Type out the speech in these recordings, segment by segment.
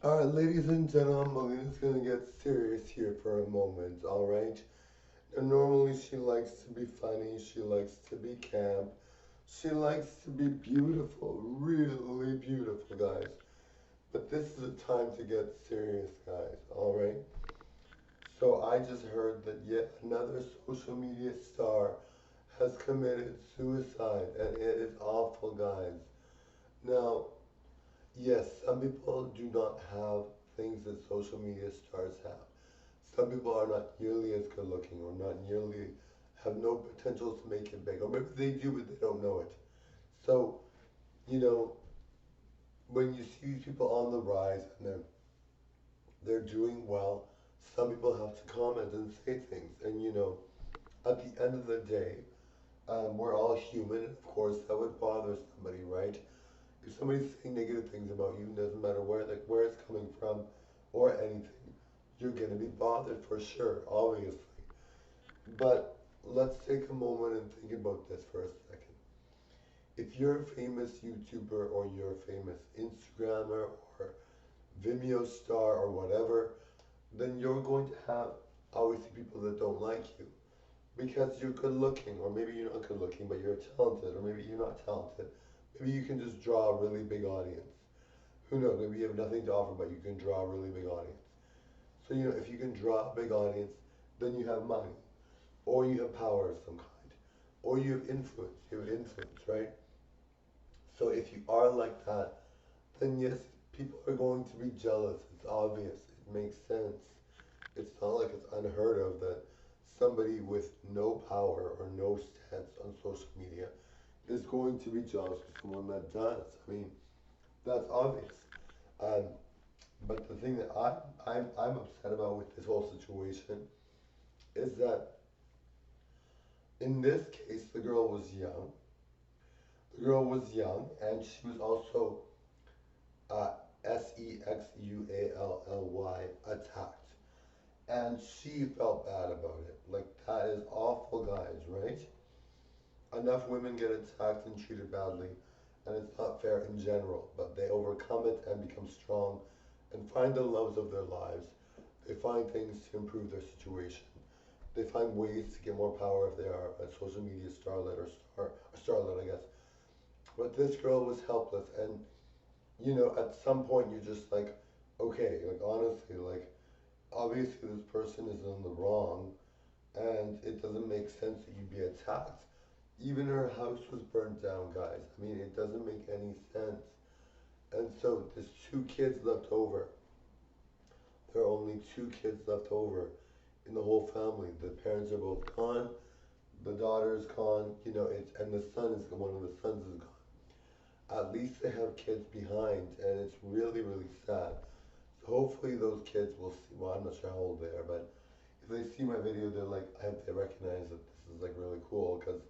Alright, ladies and gentlemen, Melina's gonna get serious here for a moment, alright? And normally she likes to be funny, she likes to be camp, she likes to be beautiful, really beautiful, guys. But this is a time to get serious, guys, alright? So I just heard that yet another social media star has committed suicide, and it is awful, guys. Now, yes, some people do not have things that social media stars have. Some people are not nearly as good looking or not nearly have no potential to make it big. Or maybe they do, but they don't know it. So, you know, when you see these people on the rise and they're doing well, some people have to comment and say things. And, at the end of the day, we're all human. And of course, that would bother somebody, right? If somebody's saying negative things about you, doesn't matter where it's coming from or anything, you're gonna be bothered for sure, obviously. But let's take a moment and think about this for a second. If you're a famous YouTuber or you're a famous Instagrammer or Vimeo star or whatever, then you're going to have obviously people that don't like you because you're good looking, or maybe you're not good looking, but you're talented, or maybe you're not talented. Maybe you can just draw a really big audience. Who knows? Maybe you have nothing to offer, but you can draw a really big audience. So, if you can draw a big audience, then you have money, or you have power of some kind, or you have influence. You have influence, right? So, if you are like that, then yes, people are going to be jealous. It's obvious. It makes sense. It's not like it's unheard of that somebody with no power or no stance on social media is going to be jealous of someone that does. I mean, that's obvious. Um, but the thing that I'm upset about with this whole situation is that in this case, the girl was young. The girl was young, and she was also uh, Sexually attacked, and she felt bad about it. Like that is awful, guys, right? Enough women get attacked and treated badly, and it's not fair in general. But they overcome it and become strong, and find the loves of their lives. They find things to improve their situation. They find ways to get more power if they are a social media starlet or starlet, I guess. But this girl was helpless, and at some point you're just like, okay, like honestly, like obviously this person is in the wrong, and it doesn't make sense that you'd be attacked. Even her house was burnt down, guys. I mean, it doesn't make any sense. And so there's two kids left over. There are only two kids left over in the whole family. The parents are both gone. The daughter is gone. And the son is one of the sons is gone. At least they have kids behind, and it's really, really sad. So hopefully those kids will see. Well, I'm not sure how old they are, but if they see my video, they're like, I hope they recognize that this is like really cool because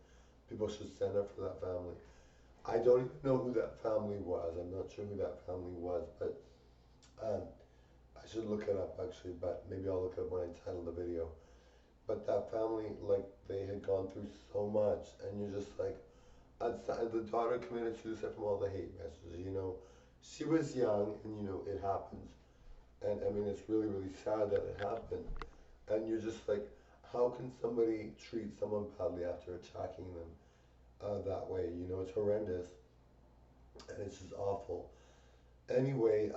people should stand up for that family. I don't even know who that family was. I'm not sure who that family was, but um, I should look it up actually. But maybe I'll look it up when I title the video. But that family, like, they had gone through so much, and you're just like, the daughter committed suicide from all the hate messages. She was young, and it happens. And I mean, it's really, really sad that it happened. And you're just like, how can somebody treat someone badly after attacking them that way? It's horrendous, and it's just awful. Anyway,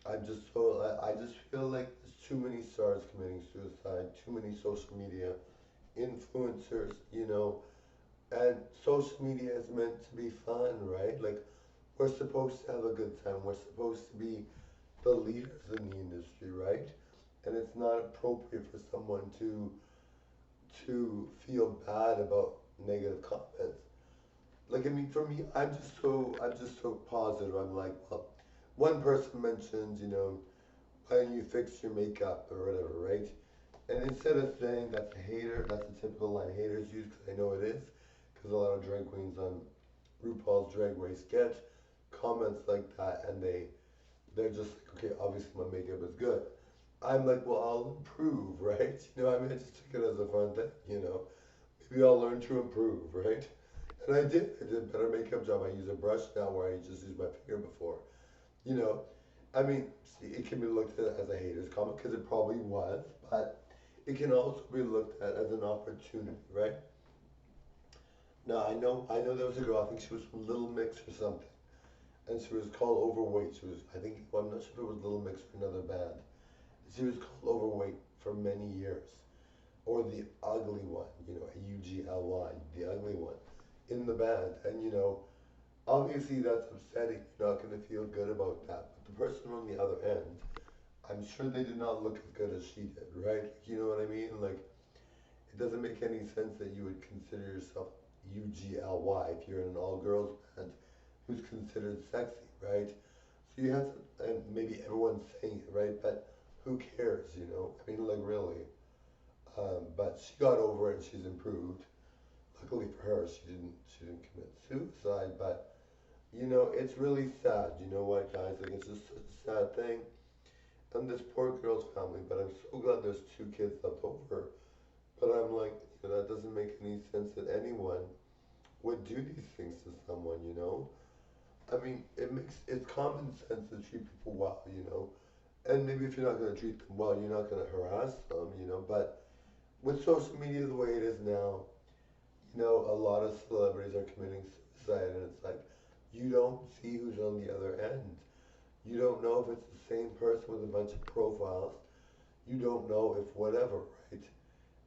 I just feel like there's too many stars committing suicide, too many social media influencers, and social media is meant to be fun, right? Like, we're supposed to have a good time. We're supposed to be the leaders in the industry, right? And it's not appropriate for someone to feel bad about negative comments. Like, I mean, for me, I'm just so positive. I'm like, well, one person mentioned, why don't you fix your makeup or whatever, right? And instead of saying that's a hater, that's a typical line haters use, because I know it is, because a lot of drag queens on RuPaul's Drag Race get comments like that, and they're just like, okay, obviously my makeup is good. I'm like, well, I'll improve, right? I mean, I just took it as a fun thing, Maybe I'll learn to improve, right? And I did a better makeup job. I use a brush now where I just used my finger before, you know. I mean, see, it can be looked at as a hater's comment because it probably was, but it can also be looked at as an opportunity, right? Now, I know there was a girl, I think she was from Little Mix or something, and she was called overweight. She was, I think, well, I'm not sure if it was Little Mix or another band. She was called overweight for many years, or the ugly one, Ugly, the ugly one, in the band. And obviously that's upsetting. You're not going to feel good about that. But the person on the other end, I'm sure they did not look as good as she did, right? Like, you know what I mean? Like, it doesn't make any sense that you would consider yourself Ugly if you're in an all girls band who's considered sexy, right? So you have to, and maybe everyone's saying it, right? But who cares, you know? I mean, like, really. But she got over it and she's improved. Luckily for her, she didn't commit suicide. But it's really sad. You know what, guys? Like, it's just such a sad thing. And this poor girl's family. But I'm so glad there's two kids left over. But I'm like, that doesn't make any sense that anyone would do these things to someone. I mean, it's common sense to treat people well. And maybe if you're not going to treat them well, you're not going to harass them. But with social media the way it is now, a lot of celebrities are committing suicide, and it's like you don't see who's on the other end. You don't know if it's the same person with a bunch of profiles. You don't know if whatever, right?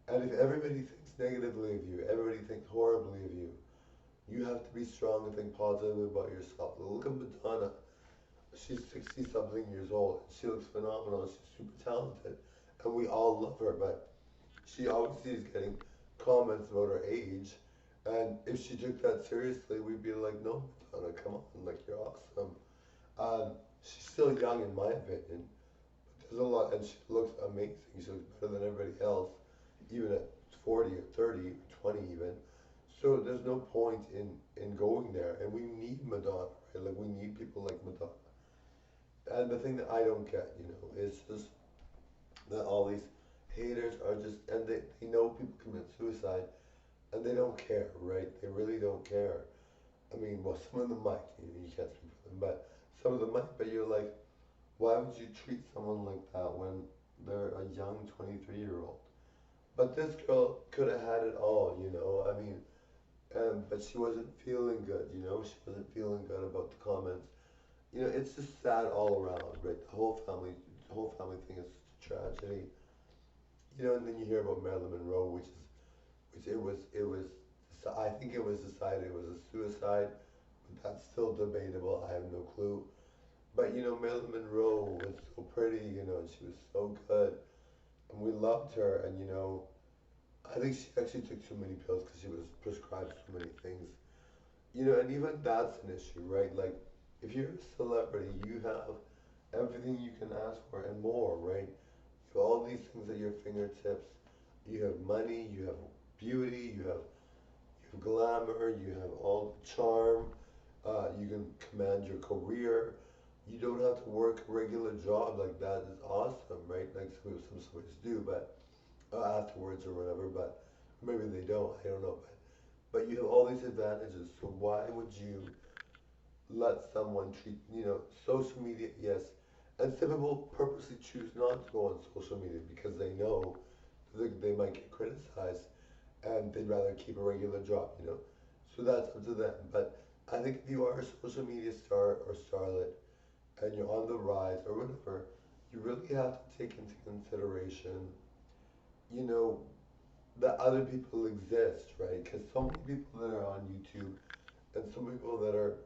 And if everybody thinks negatively of you, everybody thinks horribly of you, you have to be strong and think positively about yourself. Look at Madonna. She's 60 something years old. She looks phenomenal. She's super talented. And we all love her, but she obviously is getting comments about her age. And if she took that seriously, we'd be like, no, Madonna, come on, like, you're awesome. She's still young, in my opinion, but there's a lot, and she looks amazing. She looks better than everybody else, even at 40 or 30 or 20 even. So there's no point in going there. And we need Madonna, right? Like, we need people like Madonna. And the thing that I don't get, is just that all these haters are just, and they know people commit suicide, and they don't care, right? They really don't care. I mean, well, some of them might, you can't speak for them, but some of them might, but you're like, why would you treat someone like that when they're a young 23-year-old? But this girl could have had it all. I mean, but she wasn't feeling good, she wasn't feeling good about the comments. It's just sad all around, right? The whole family thing is such a tragedy. And then you hear about Marilyn Monroe, which I think it was decided it was a suicide, but that's still debatable. I have no clue. But Marilyn Monroe was so pretty, and she was so good, and we loved her. And I think she actually took too many pills because she was prescribed so many things. And even that's an issue, right? Like, if you're a celebrity, you have everything you can ask for and more, right? You have all these things at your fingertips. You have money, you have beauty, you have glamour, you have all the charm. You can command your career. You don't have to work a regular job. Like, that is awesome, right? Like, some celebrities do, but afterwards or whatever. But maybe they don't. I don't know. But you have all these advantages. So why would you let someone treat, social media, yes. And some people purposely choose not to go on social media because they know that they might get criticized, and they'd rather keep a regular job. So that's up to them. But I think if you are a social media star or starlet and you're on the rise or whatever, you really have to take into consideration, you know, that other people exist, right? Because so many people that are on YouTube and so many people that are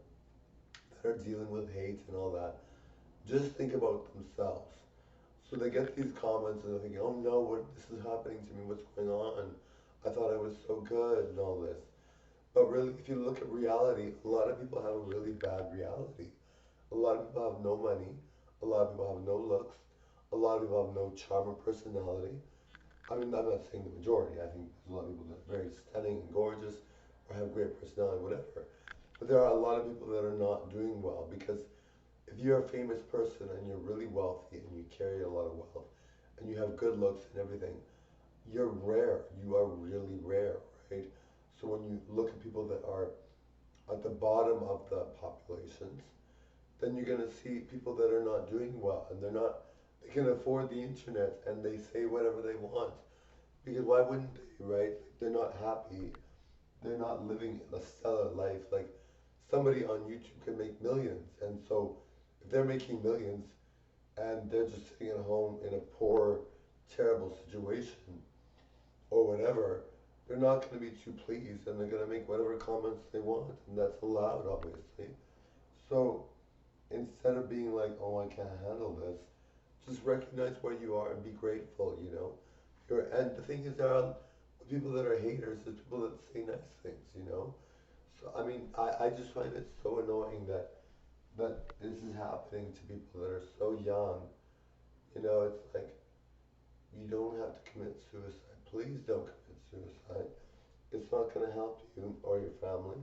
dealing with hate and all that, just think about themselves. So they get these comments and they're thinking, oh no, this is happening to me, what's going on? I thought I was so good and all this. But really, if you look at reality, a lot of people have a really bad reality. A lot of people have no money. A lot of people have no looks. A lot of people have no charm or personality. I mean, I'm not saying the majority. I think there's a lot of people that are very stunning and gorgeous or have great personality, whatever. But there are a lot of people that are not doing well because if you're a famous person and you're really wealthy and you carry a lot of wealth and you have good looks and everything, you're rare. You are really rare, right? So when you look at people that are at the bottom of the populations, then you're gonna see people that are not doing well and they can afford the internet and they say whatever they want. Because why wouldn't they, right? Like, they're not happy. They're not living a stellar life. Like somebody on YouTube can make millions, and so if they're making millions and they're just sitting at home in a poor, terrible situation or whatever, they're not going to be too pleased, and they're going to make whatever comments they want, and that's allowed, obviously. So instead of being like, oh, I can't handle this, just recognize where you are and be grateful, you know. And the thing is, there are people that are haters, there's people that say nice things, you know. So, I mean, I just find it so annoying that this is happening to people that are so young. You know, it's like, you don't have to commit suicide. Please don't commit suicide. It's not going to help you or your family.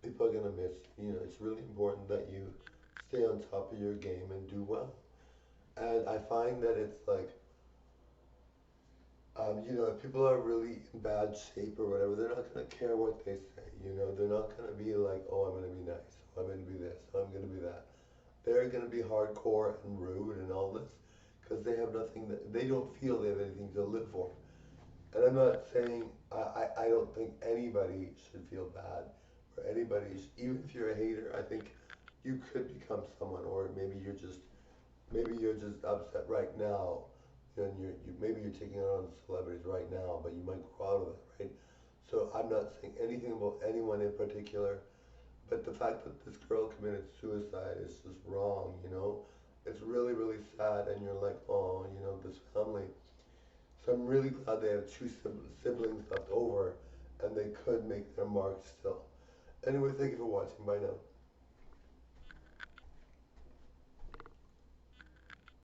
People are going to miss you. You know, it's really important that you stay on top of your game and do well. And I find that it's like, you know, if people are really in bad shape or whatever, they're not going to care what they say. You know, they're not going to be like, oh, I'm going to be nice. Oh, I'm going to be this. Oh, I'm going to be that. They're going to be hardcore and rude and all this because they have nothing that they don't feel they have anything to live for. And I'm not saying I don't think anybody should feel bad or anybody, even if you're a hater, I think you could become someone, or maybe you're just upset right now, and maybe you're taking on celebrities right now, but you might grow out of it, right? So I'm not saying anything about anyone in particular, but the fact that this girl committed suicide is just wrong, you know? It's really, really sad, and you're like, oh, you know, this family. So I'm really glad they have two siblings left over, and they could make their mark still. Anyway, thank you for watching. Bye now.